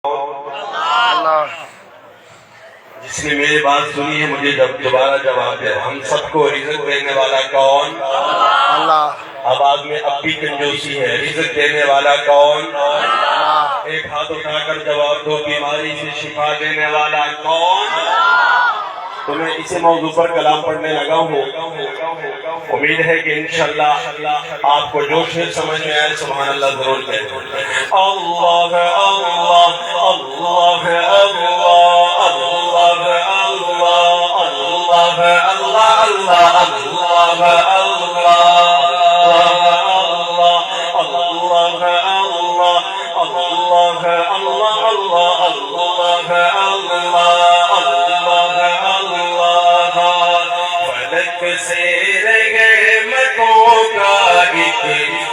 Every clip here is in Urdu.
اللہ جس نے میری بات سنی ہے مجھے جب دوبارہ جواب دے. ہم سب کو رزق دینے والا کون؟ اللہ آواز میں اب بھی کنجوسی ہے. رزق دینے والا کون؟ اللہ ایک ہاتھ اٹھا کر جواب دو. بیماری سے شفا دینے والا کون؟ تو میں اسی موضوع پر کلام پڑھنے لگا ہوں. امید ہے کہ انشاءاللہ آپ کو جو شعر سمجھ میں آئے سبحان اللہ ضرور کہیں. اللہ اللہ اللہ اللہ اللہ اللہ اللہ اللہ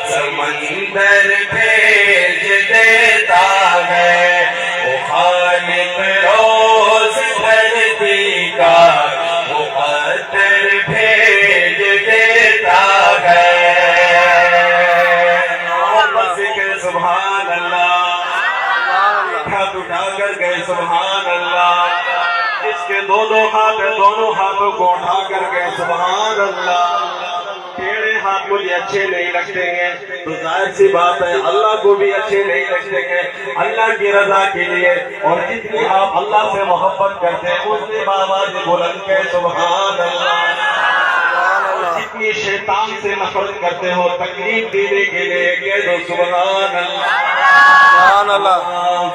سمندر بھیج دیتا ہے وہ خالق روز دھرتی کا مقدر بھیج دیتا ہے. بس کہ سبحان اللہ ہاتھ اٹھا کر گئے سبحان اللہ. اس کے دو ہاتھ ہیں دونوں ہاتھوں کو اٹھا کر گئے سبحان اللہ. ٹیڑھے ہاتھ مجھے اچھے نہیں لگتے ہیں تو ظاہر سی بات ہے اللہ کو بھی اچھے نہیں لگتے ہیں. اللہ کی رضا کے لیے اور جتنی آپ اللہ سے محبت کرتے ہیں اس سے آواز بلند کے سبحان اللہ. جتنی شیطان سے نفرت کرتے ہو تکلیف دینے کے لیے کہہ دو سبحان اللہ. سبحان اللہ.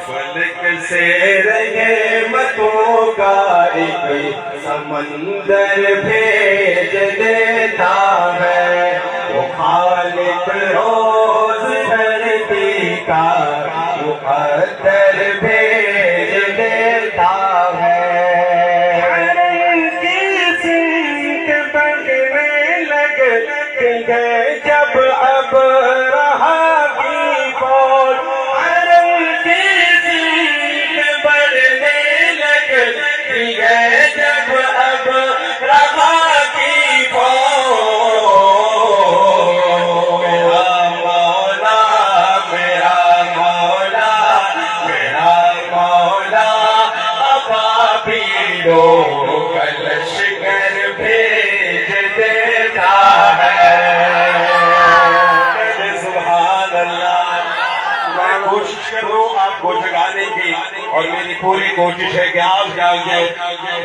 فلک سے رحمتوں کا ایک سمندر بھیج دیتا ہے وہ خالق روز دھرتی کا مقدر بھیج دیتا ہے. جب اب رہا کی فوج بڑھنے لگتی ہے جب اب رہا کی فوج میرا مولا میرا مولا میرا مولا ابابیلوں کا لشکر بھیج دیتا ہے. کوشش کروں آپ کو جگانے کی اور میری پوری کوشش ہے کہ آپ جاگ جائیں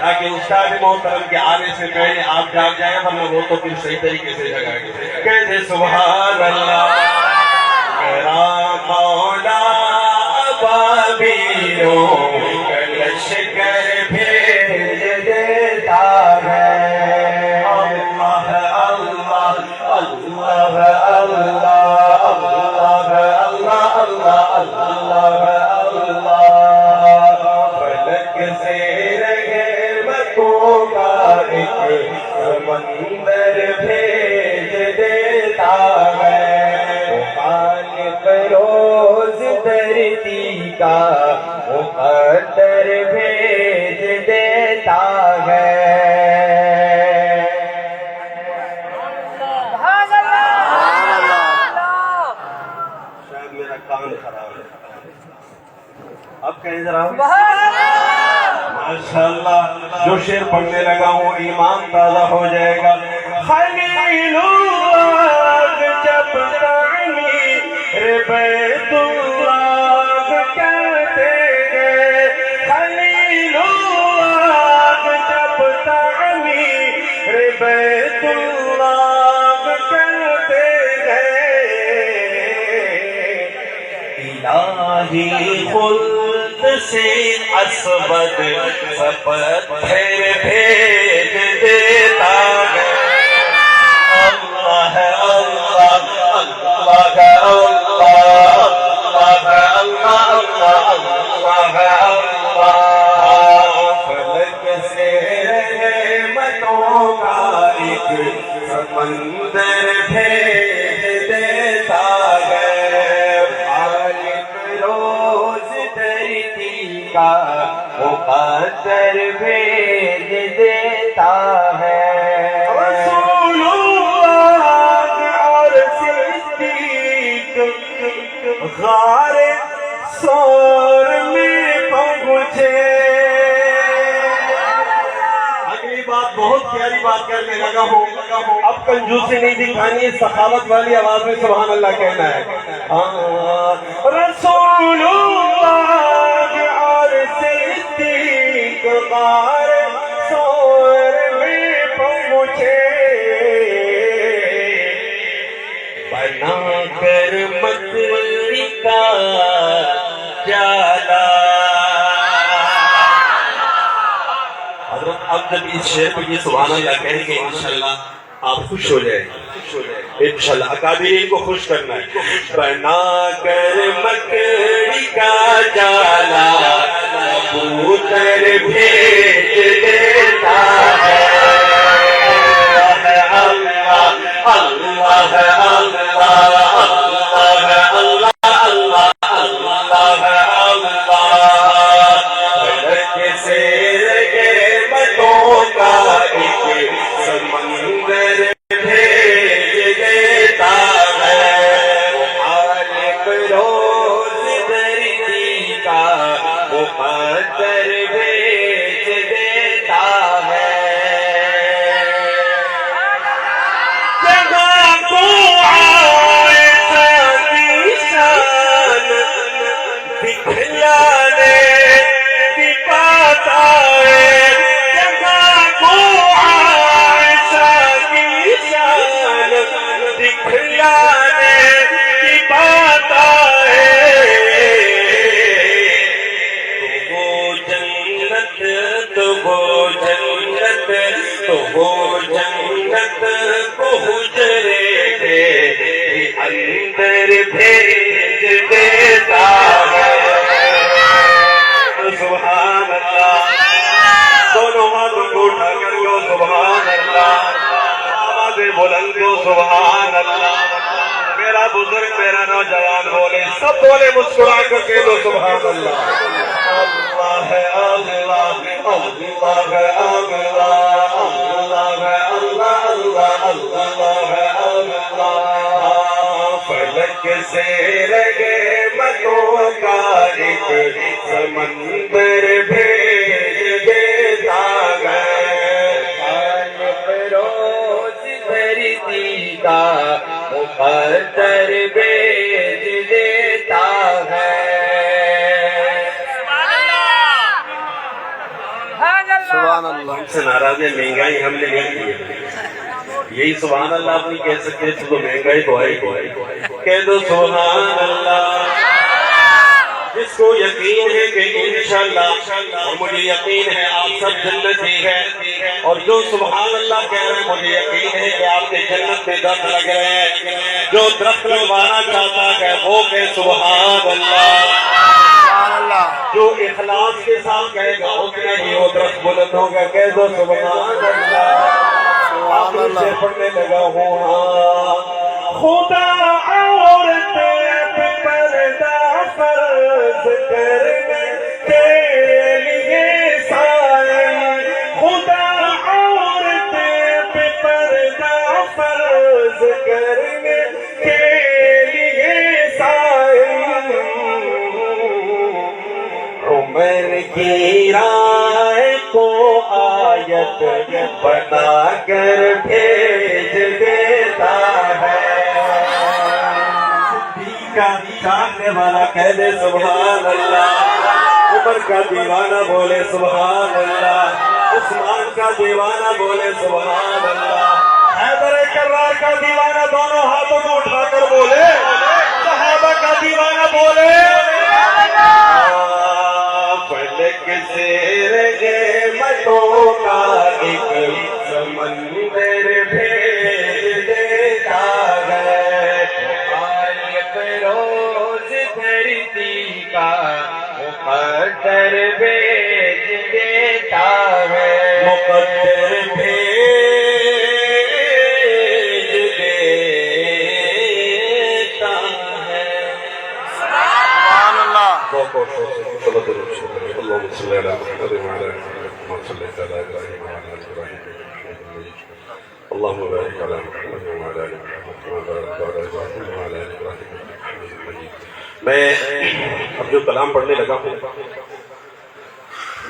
تاکہ استاد محترم کے آنے سے پہلے آپ جاگ جائیں ورنہ وہ تو پھر صحیح طریقے سے جگائیں گے. کہتے سبحان اللہ. میرا مولا ابابیلوں کا لشکر بھیج دیتا ہے. اللہ اللہ اللہ اللہ فلک سے رحمتوں کا ایک سمندر بھیج دیتا ہے وہ خالق روز دھرتی کا مقدر بھیج دیتا ہے. کان خراب ہے اب کہیں ذرا ماشاءاللہ جو شعر پڑھنے لگا ہوں ایمان تازہ ہو جائے گا. خلیل اللہ جب تعمیر بیت اللہ کہتے ہیں خلیل اللہ جب تعمیر بیت اللہ کہتے الہی خلد سے اسود پتھر بھیج دیتا ہے. اللہ اللہ اللہ اللہ اللہ اللہ فلک سے رحمتوں کا ایک سمندر بھیج دیتا ہے. کا مقدر بھیج دیتا ہے. رسول اللہ اور صدیق غار سور میں بہت پیاری بات کرنے لگا ہوں، اب کنجوسی نہیں دکھانی، سخاوت والی آواز میں سبحان اللہ کہنا ہے۔ رسول اللہ اور صدیق غار سور میں پہنچے، بنا کر مکری کا جالا۔ حضرت اب جب اس شعر پہ یہ سبحان اللہ کہیں گے انشاءاللہ آپ خوش ہو جائیں گے انشاءاللہ۔ اکابرین کو خوش کرنا ہے۔ بنا کر مکڑی کا جالا کبوتر بھیج دیتا ہے، اللہ اللہ بلند کو سبحان اللہ۔ میرا بزرگ میرا نوجوان بولے، سب بولے مسکرا کر کہہ دو سبحان اللہ۔ اللہ ہے اللہ، اللہ ہے اللہ، اللہ ہے اللہ، اللہ ہے اللہ۔ فلک سے رگے متوں کا ایک سمندر بھیج دیتا ہے، مقدر بیچ دیتا ہے۔ سبحان اللہ۔ ہم سے ناراض ہے، مہنگائی ہم نے نہیں کی ہے، یہی سبحان اللہ آپ نہیں کہہ سکتے تو مہنگائی تو آئی کہہ دو سبحان اللہ۔ جس کو یقین ہے کہ انشاءاللہ، اور مجھے یقین ہے آپ سب جنتی ہیں، اور جو سبحان اللہ کہہ رہے ہیں مجھے یقین ہے کہ آپ کے جنت میں درخت لگ رہے ہیں، جو درخت لگوانا چاہتا ہے وہ کہ سبحان اللہ، جو اخلاص کے ساتھ کہے گا اتنا ہی وہ درخت بلند ہوگا، کہہ دو سبحان اللہ۔ آپ سے پڑھنے لگا ہوں، خدا عورت پہ پردہ فرض کرنے کے لیے سائے، خدا عورت پہ پردہ فرض کرنے کے لیے سائے، عمر کی رائے کو آیت بنا کر بھیج دیتا ہے۔ چاہنے والا کہہ دے سبحان اللہ، عمر کا دیوانہ بولے سبحان اللہ، عثمان کا دیوانہ بولے سبحان اللہ، حیدر کرار کا دیوانہ دونوں ہاتھوں کو اٹھا کر بولے، صحابہ کا دیوانہ بولے، فلک سے رگے متوں کا ایک سمندر بھیج دیتا ہے، روز دھرتی کا مقدر بھیج دیتا ہے، مقدر بھیج دیتا ہے۔ سبحان اللہ۔ اللهم صل على محمد وعلى ال محمد كما صليت على ابراهيم وعلى ال ابراهيم انك حميد مجيد، اللهم بارك على محمد وعلى ال محمد كما باركت على ابراهيم وعلى ال ابراهيم انك حميد مجيد۔ میں اب جو کلام پڑھنے لگا ہوں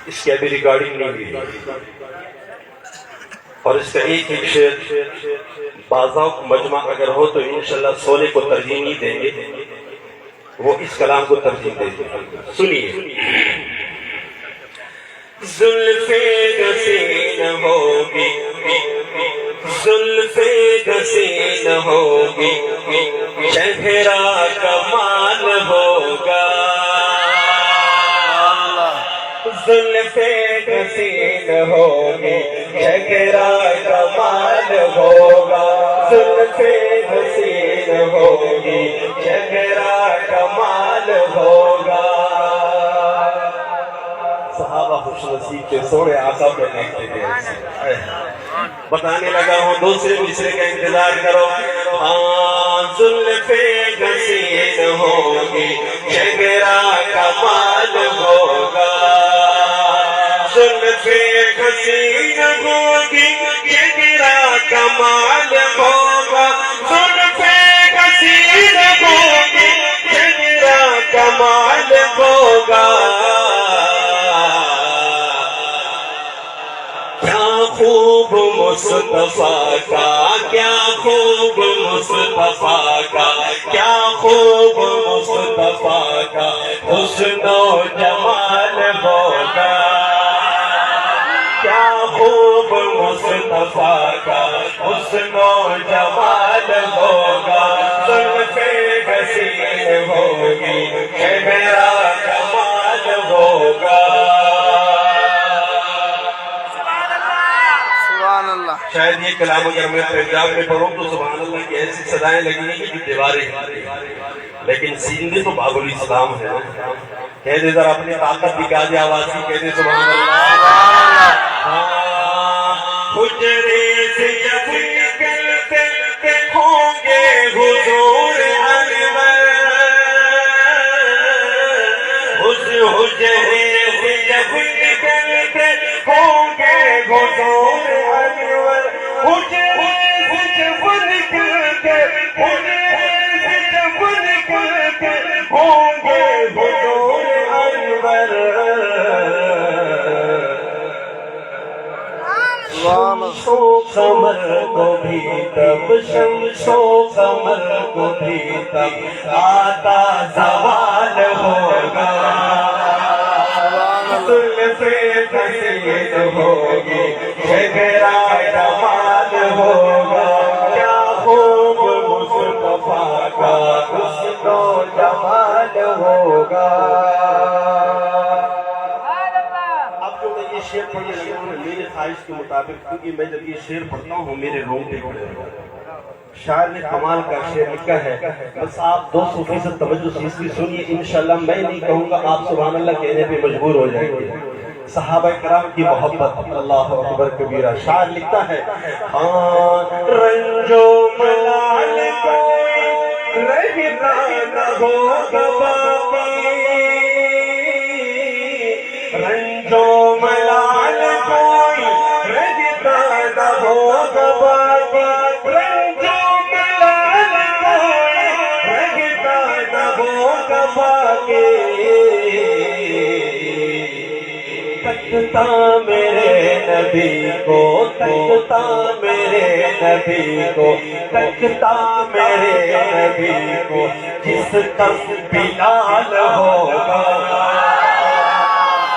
اس کی ابھی ریکارڈنگ نہیں ہوئی، اور اس کا ایک ایک شعر بازاق مجمع اگر ہو تو انشاءاللہ سونے کو ترجیح نہیں دیں گے، وہ اس کلام کو ترجیح دیں گے. سنیے. زلفیں حسین ہوگی، زلفیں حسین ہوگی، چہرہ کمال ہوگا. زلفیں حسین ہوگی، چہرہ کمال ہوگا. زلفیں حسین ہوگی، چہرہ کمال ہوگا. صحابہ خوش نصیب کے سونے آقا پہ دیکھتے گئے. بتانے لگا ہوں دوسرے مصرے کا انتظار کرو. ہاں زلفیں حسین ہوگی، چہرہ کمال ہوگا. زلفیں حسین ہوگی، چہرہ کمال ہوگا. زلفیں حسین ہوگی، چہرہ کمال ہوگا. خوب مصطفیٰ کا، کیا خوب مصطفیٰ کا، کیا خوب مصطفیٰ کا حسن و جمال ہوگا. کیا خوب مصطفیٰ کا حسن و جمال ہوگا. زلفیں حسین ہوگی، چہرہ کمال ہوگا. شاید یہ کلام اگر میں پنجاب میں پڑھوں تو سبحان اللہ کی ایسی صدائیں لگیں گی کہ دیواریں ہیں، لیکن سیندے تو باب الاسلام ہے. کہہ دے ذرا اپنی طاقت دکھا دے آواز کی، کہہ دے سبحان اللہ. حجرے سے جب نکلتے ہوں گے حضور انور، حجرے سے جب نکلتے ہوں گے حضور انور. حجرے سے جب نکلتے، حجرے سے جب نکلتے ہوں گے حضور انور. شمس و قمر کو بھی تب، شمس و قمر کو بھی تب آتا زوال ہوگا. زلفیں حسین ہوگی، چہرہ کمال ہوگا. کیا خوب مصطفیٰ کا حسن و جمال ہوگا. اب جو میں یہ شعر پڑھنے لگا ہوں میرے خواہش کے مطابق، کیونکہ میں جب یہ شعر پڑھتا ہوں میرے رونگٹے کھڑے ہو جاتے ہیں. شاعر نے کمال کا شعر لکھا ہے، بس آپ 200% توجہ سے اس کی سنیے. انشاءاللہ میں نہیں کہوں گا، آپ سبحان اللہ کہنے پہ مجبور ہو جائیں گے. صحابہ کرام کی محبت، اللہ اکبر کبیرہ. شاعر لکھتا ہے ہاں رنجو ملال کوئی رہتا نہ ہوگا باقی. رنجو ملال کوئی رہتا نہ ہوگا باقی. رنجو ملال کوئی رہتا نہ ہوگا باقی. تکتا میرے نبی کو، تکتا میرے نبی کو، تکتا میرے نبی کو جس تک بلال ہوگا.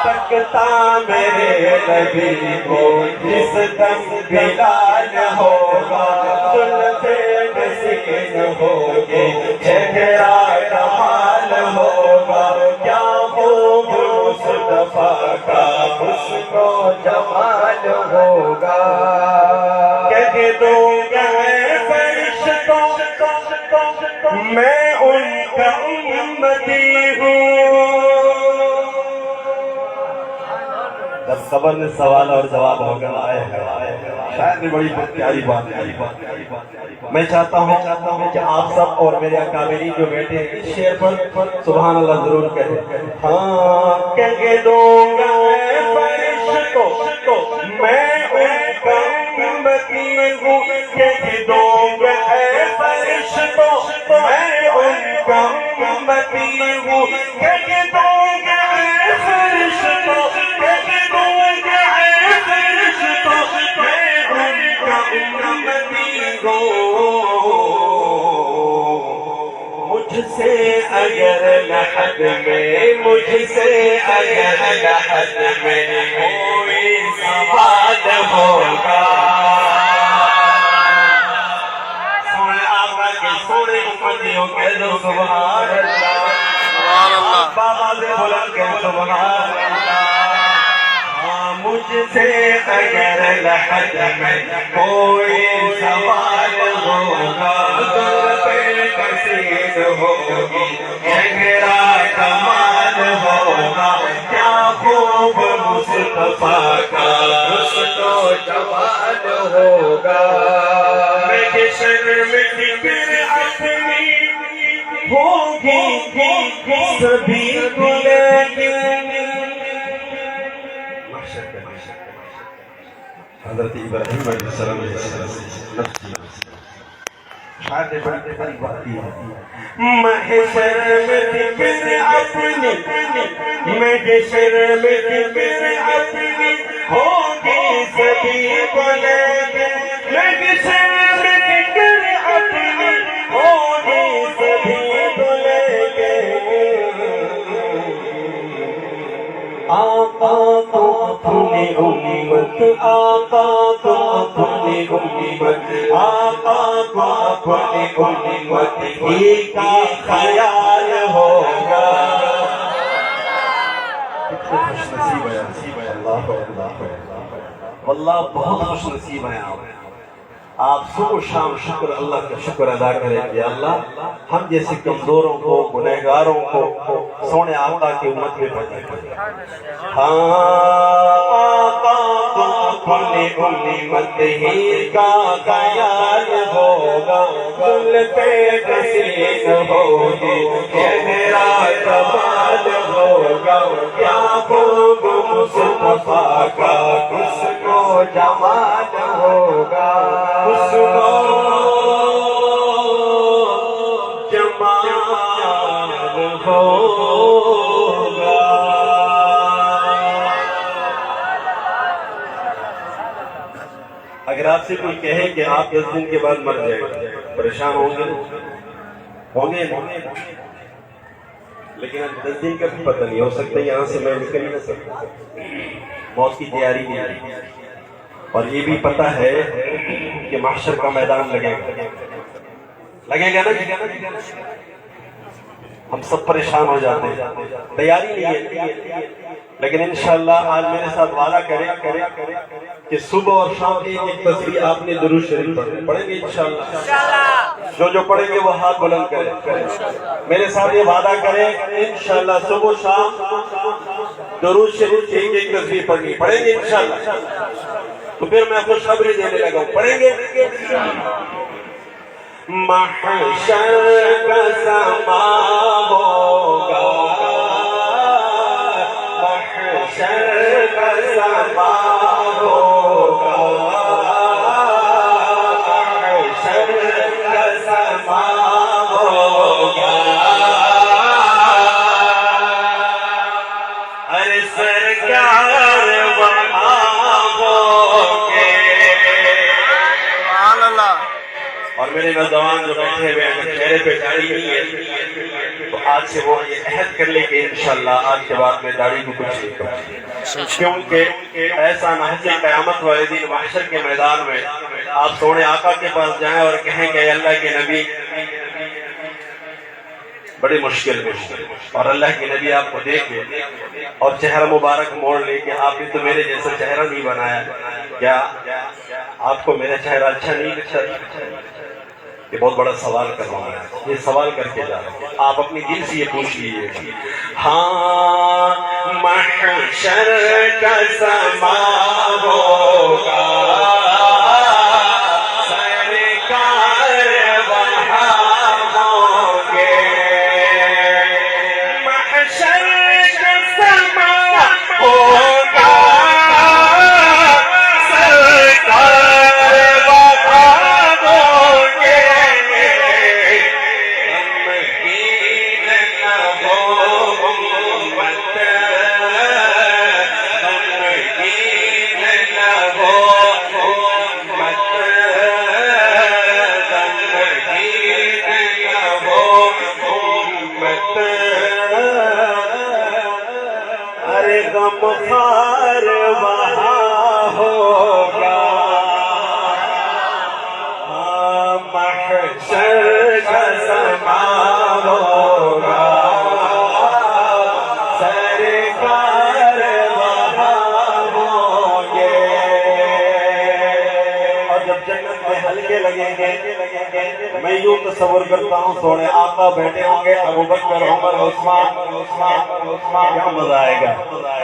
تکتا میرے نبی کو جس تک بلال ہوگا. زلفیں حسین ہوگی، چہرہ کمال ہوگا. کیا خوب مصطفیٰ کا حسن و جمال ہوگا. کہہ دوں گا فرشتوں میں ان کا امتی ہوں. جب صبر نے سوال اور جواب ہو کر آئے ہیں، شاید بھی بڑی پیاری بات ہے. میں چاہتا ہوں کہ آپ سب اور میرے اکابرین جو بیٹھے ہیں اس شعر پر سبحان اللہ ضرور کہیں. ہاں کہہ دوں گا فرشتوں میں ان کا امتی ہوں. کہہ دوں گا فرشتوں میں ان کا امتی ہوں. کہہ دوں گا فرشتوں، کہہ دوں گا فرشتوں میں ان اگر لحد میں کوئی سوال ہوگا، سونے آقا کے سونے امتیوں کہہ دو سبحان اللہ، سبحان اللہ، بابا سے بلند کہہ سبحان اللہ۔ مجھ سے اگر لحد میں کوئی سوال ہوگا، در پہ کثیر ہوگی، چہرہ کمال ہوگا، کیا خوب مصطفیٰ کا حسن و جمال ہوگا۔ میں شرم کی پھر اپنی ہوگی سبھی بلیں گے۔ حضرت ابراہیم علیہ السلام شاید بڑی بات ہے، محشر میں فکر اپنی، محشر میں فکر اپنی ہوگی سبھی بلیں گے، محشر میں فکر اپنی ہوگی سبھی بلیں گے۔ آقا تو اپنی امت، آقا تو اپنی امت، آقا تو اپنی امت ہی کا خیال ہوگا۔ کتنے خوش نصیب ہیں اللہ واللہ، بہت خوش نصیب ہیں آپ صبح و شام شکر اللہ کا شکر ادا کریں کہ اللہ ہم جیسے کمزوروں کو، گنہگاروں کو سونے آقا کی امت میں پیدا کریں۔ آقا تو اپنی امت ہی کا خیال ہوگا، زلفے کثیر ہوگی، چہرہ کمال ہوگا، کیا خوب مصطفیٰ کا حسن و جمال ہوگا، حسن و جمال ہوگا۔ اگر آپ سے کوئی کہے کہ آپ 10 دن کے بعد مر جائیں گے، پریشان ہوں گے؟ لیکن اب 10 دن کا بھی پتہ نہیں، ہو سکتا ہے یہاں سے میں نکل ہی نہ سکتا، موت کی تیاری نہیں آئی، اور یہ بھی پتہ ہے کہ محشر کا میدان لگے گا نا، ہم سب پریشان ہو جاتے ہیں، تیاری نہیں ہے، لیکن انشاءاللہ آج میرے ساتھ وعدہ کریں کہ صبح اور شام کی ایک تصویر آپ نے درود شریف پڑھیں گے انشاءاللہ، جو پڑھیں گے وہ ہاتھ بلند کریں، میرے ساتھ یہ وعدہ کریں انشاءاللہ صبح و شام درود شریف کی ایک تصویر پڑھیں گے انشاءاللہ، تو پھر میں خوشخبری دینے لگا ہوں، پڑھیں گے۔ محشر کا سما ہوگا، محشر کا سما ہوگا، محشر کا سما ہوگا، ارے سرکار وہاں ہوگے۔ سبحان اللہ۔ اور میرے نوجوان جو بیٹھے ہوئے ہیں، چہرے پہ داڑھی نہیں ہے، تو آج سے وہ یہ عہد کر لے کہ انشاءاللہ آج کے بعد میں داڑھی کو کچھ نہیں کروں، کیونکہ ایسا نہ ہے کہ قیامت والے دن محشر کے میدان میں آپ سونے آقا کے پاس جائیں اور کہیں کہ اللہ کے نبی، بڑی مشکل میں، اور اللہ کے نبی آپ کو دیکھے اور چہرہ مبارک موڑ لے کہ آپ نے تو میرے جیسا چہرہ نہیں بنایا، کیا آپ کو میرا چہرہ اچھا نہیں لگتا؟ یہ بہت بڑا سوال کر رہا ہوں، یہ سوال کر کے جا رہا ہوں، آپ اپنی دل سے یہ پوچھ لیجیے۔ ہاں محشر کا سما ہوگا، سرکار وہاں ہوں گے، محشر کا سما ہوگا، سرکار وہاں ہوں گے، غمگین نہ ہو امت، غمگین نہ ہو ہر غم خار وہاں ہوگا محشر کا سما ہوگا سرکار وہاں ہوں گے اور جب جنت میں حلقے لگیں گے میں یوں تصور کرتا ہوں سونے آقا بیٹھے ہوں گے ابو بکر عمر عثمان کیا مزہ آئے گا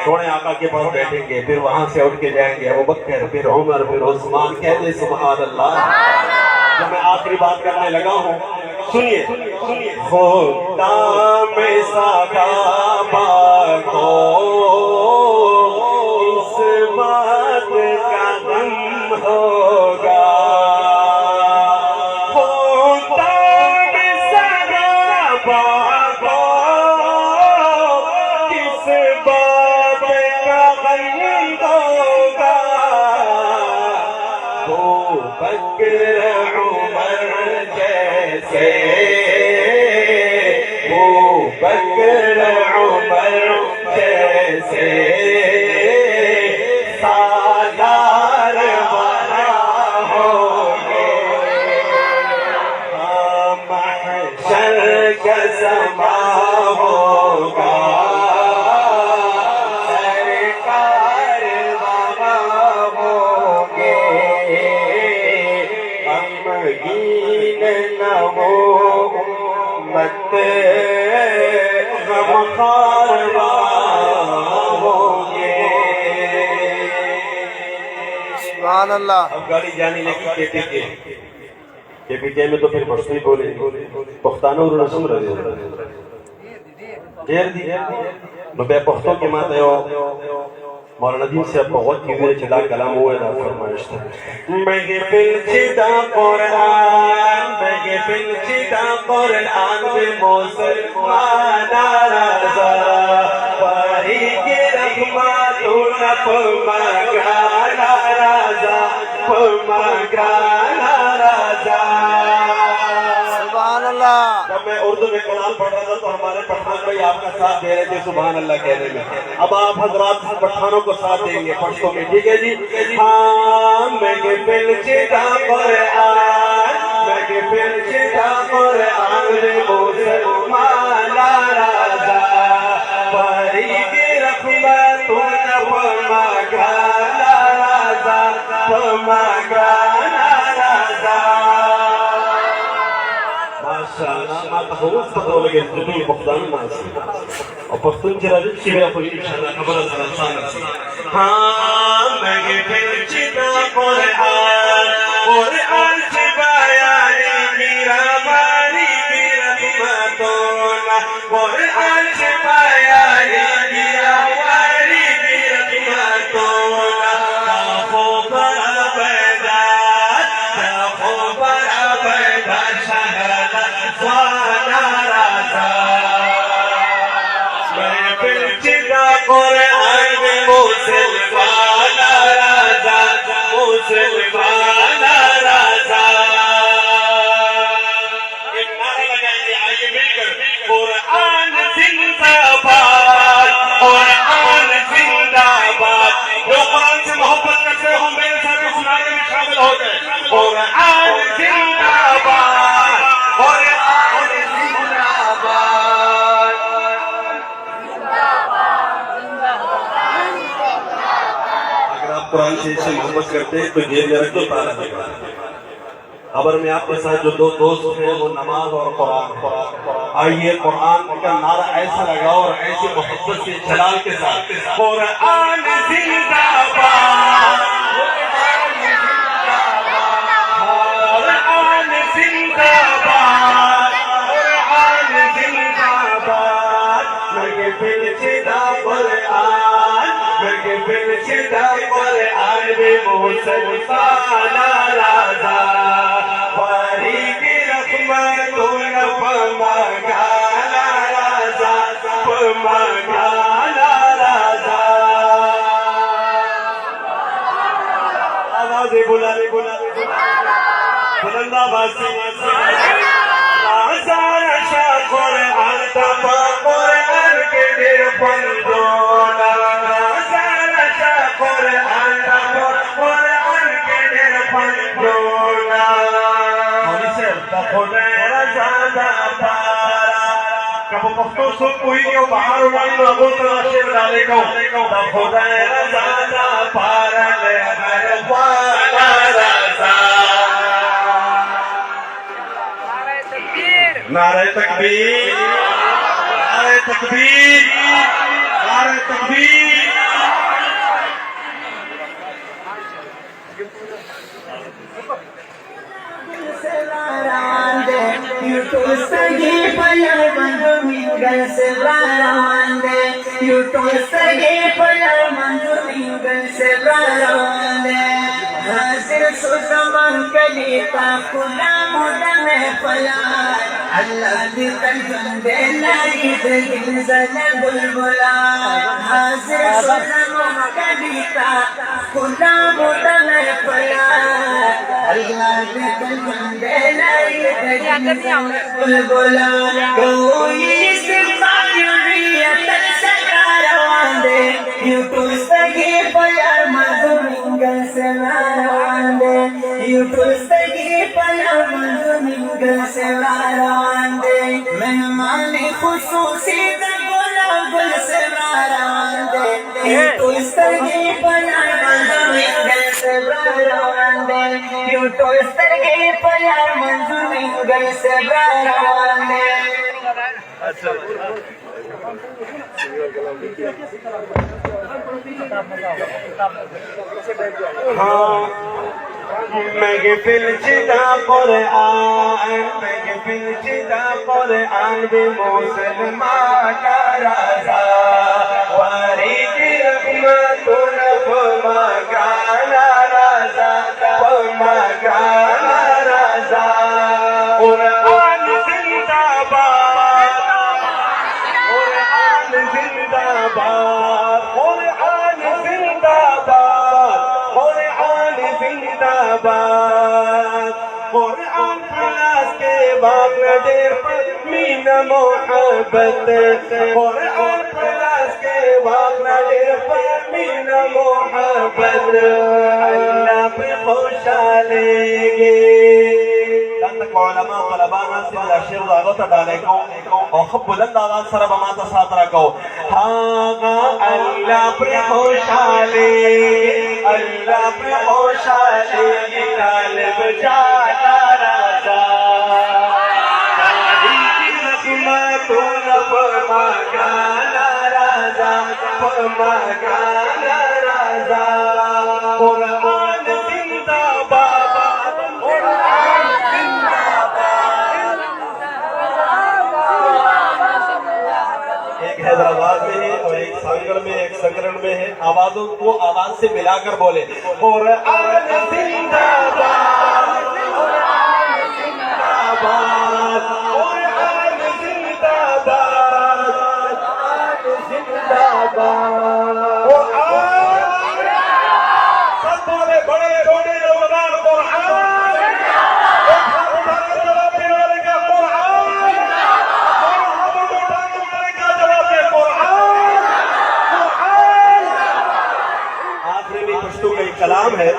سونے آقا کے پاس بیٹھیں گے پھر وہاں سے اٹھ کے جائیں گے ابو بکر پھر عمر پھر عثمان کہتے سبحان اللہ جب میں آخری بات کرنے لگا ہوں سنیے خدا میں صحابہ کو اس بات کا غم ہوگا بکر عمر جیسے وہ بکر عمر جیسے سالار وہاں ہوں گے محشر کا سما ہوگا سرکار وہاں ہوں گے امت غمخوار ہوں گے سبحان اللہ اب گاڑی جانے لگی کے پی کے میں تو پھر پشتوی بولے پختانو اور رسم رہے دیر دی نو بے پختوں کے ماں دیو مولانا دین سے اب بہت کی ہوئے چلا کلام ہوئے دا فرمائش تھا محفل چدا قرآن محفل چدا قرآن بے مسلمان رضا پاری کے رحمت پمگرانا رضا پمگرانا رضا سبحان اللہ جب میں اردو میں کلام پڑھ رہا تھا تو ہمارے پٹھان بھائی آپ کا ساتھ دے رہے تھے سبحان اللہ کہنے میں اب آپ حضرات پٹھانوں کو ساتھ دیں گے پشتوں میں ٹھیک ہے جی ہاں محفل چدا قرآن محفل چدا قرآن مسلمان رضا پری کی رحمت پمگرانا رضا پمگرانا رضا ماشاءاللہ تخوف پتہ لگے جبی پختان ماسی اور پختون چرا جب شیرہ خوشی انشاءاللہ خبر ازرسان رسی ہاں محفل چدا قرآن قرآن چبایانی میرا ماری میرا رحمتونا قرآن چبایانی میرا ماری میرا رحمتونا تاخو برا بیدار تاخو برا بیدار شہر سوانا رضا محفل چدا قرآن مسلمان رضا مسلمان رضا ایک نعرہ لگائیں گے آئیے مل کر قرآن زندہ باد قرآن زندہ باد جو قرآن سے محبت کرتے ہوں میرے ساتھ سنانے میں شامل ہو گئے قرآن زندہ باد قرآن زندہ باد اگر آپ قرآن سے محبت کرتے ہیں تو جیب میں رکھ دو تالا لگا خبر میں آپ کے ساتھ جو دو دوست ہیں وہ نماز اور قرآن آئیے قرآن کا نعرہ ایسا لگاؤ اور ایسی محبت سے جلال کے ساتھ قرآن زندہ باد قرآن زندہ باد قرآن زندہ باد محفل چدا قرآن محفل چدا قرآن بے مسلمان رضا پاری کی رحمت پمگرانا رضا پمگرانا رضا آوازیں بلندی بلند آواز سے رضا رشا قرآن تبا قرآن کے در پندونا رضا پارا کب پختو سو کوئی کیوں باہر اڑائی نو ابو تناشر ڈالے کو دا خدا رضا دا پارا لے غیر والا رضا نعرہ تکبیر نعرہ تکبیر نعرہ تکبیر You to study for your mandumingal sevaravande. You to study for your mandumingal sevaravande. Hazir suzaman kalita kula mudame pala. Allah di tanjunde lari de zane bulbula. Hazir suzaman kalita kula mudame pala. Allah di tanjunde lari de bulbula. Koi istifayuriyat sakaravande. You to study for your mandumingal sevaravande. You to study for your mandumingal sevaravande. Mehmani khususi da gulabul sevaravande. You to study for your mandumingal sevaravande. You to study for your mandumingal sevaravande. محفل جدا قرآن محفل جدا قرآن بمسلمان رضا وارد رحمت مکان رضا مکان رضا قرآن زندہ باد قرآن زندہ باد قرآن زندہ باد قرآن زندہ باد قرآن خلاص کے بنگلادیش پر مین محبت قرآن خلاص کے بنگلادیش پر مین محبت اللہ پہ خوشحالیں گے تک علماء طلبانا سلا شیر داغتا ڈالے کو اور خب بلند آواز سر بماتا ساتھ رکھو ہاں اللہ پر خوشحالے اللہ پر خوشحالے طالب جانا رضا تاریخ رحمت رب مکانا رضا مکانا رضا قرآن زندہ باد قرآن ایک حیدرآباد میں ہے اور ایک سانگڑ میں ایک سنگرن میں ہے آوازوں کو آواز سے ملا کر بولے قرآن زندہ باد قرآن زندہ باد قرآن زندہ باد قرآن زندہ باد قرآن سب بولے بڑے چھوٹے نوجوان قرآن ایک ہاتھ اٹھانے کا جواب دینے والے کا قرآن دونوں ہاتھوں کو اٹھانے والے کا جواب دے قرآن قرآن آخری بھی پشتو کا ایک کلام ہے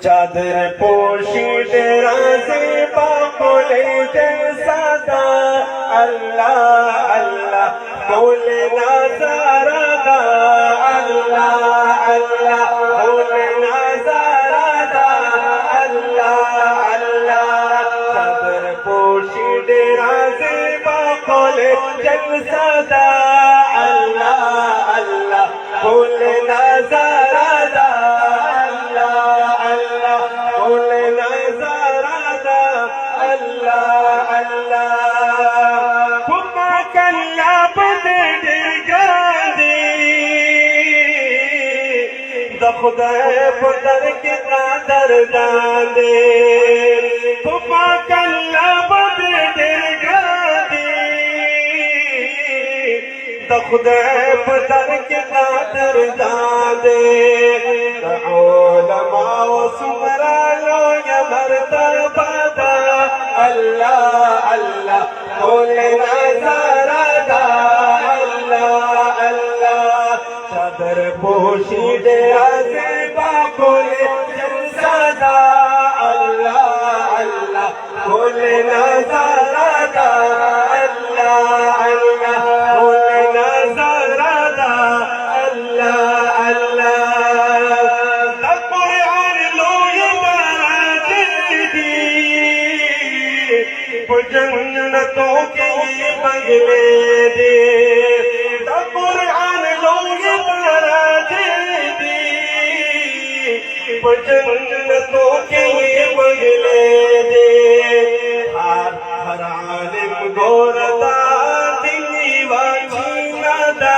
چادر پوشی ڈرازے باقلے جیسا دا اللہ اللہ قول نظر دا اللہ اللہ قول نظر دا اللہ اللہ چادر پوشی ڈرازے باقلے جیسا دا اللہ اللہ قول نظر دا اللہ اللہ قول نظر دا اللہ اللہ کما کلا بدر گاندی دخدائے بدر کے قدر داندے کما کلا بدر گاندی دخدائے بدر کے قدر داندے علماء و سمرانو یا مرتبہ دا اللہ اللہ قول نظر دا اللہ اللہ چادر پوشی ڈرازے باقل جلسہ دا اللہ اللہ نظارہ اللہ اللہ بولے نظارہ اللہ اللہ قرآن لو یہ جنتوں کے بنگلے دے قرآن لو یہ جنتوں کے بنگلے دے ہر عالم گورتا دلی واچینا دا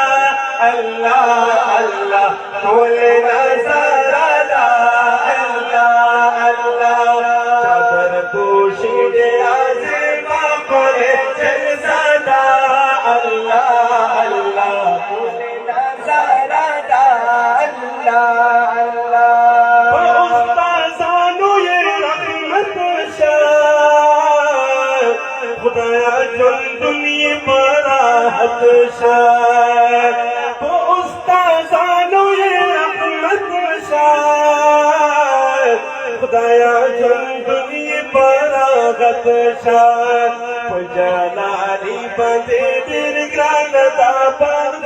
اللہ اللہ بولے نظارہ دا اللہ اللہ چادر پوشید آزما کرے جلسہ دا اللہ اللہ بولے نظارہ دا اللہ اللہ خدایا جن دنیا براحت شاہ تو استاذانو یہ رحمت شاہ خدایا جن دنیا براحت شاہ جلالی بندے در گران دا پر